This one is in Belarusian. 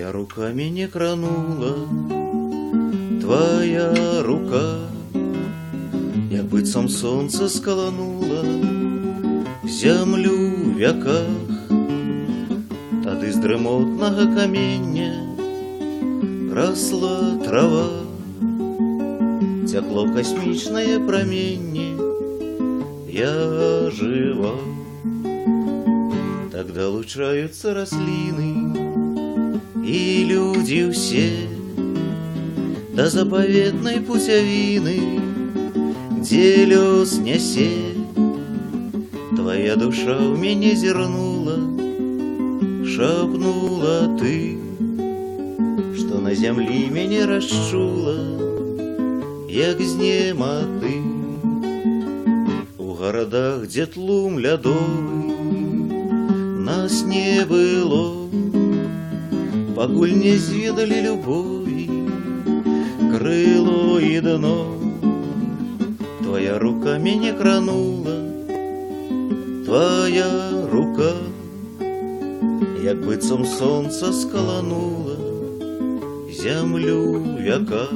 Твоя рука меня кранула, твоя рука, як быццам сонца скаланула зямлю в вяках. Тады з дрымотнага камення росла трава, цякло касмічнае праменне, я жива. Так долучаются раслины и люди все до заповедной путявины, где лёс нясе. Твоя душа в меня зернула, шапнула ты, что на земле меня расчула, як з неба ты. У городах, где тлум лядовый, нас не было, пакуль не зведали любові, крыло и дно. Твоя рука меня кранула, твоя рука, як быццам сонца скаланула зямлю в вяках.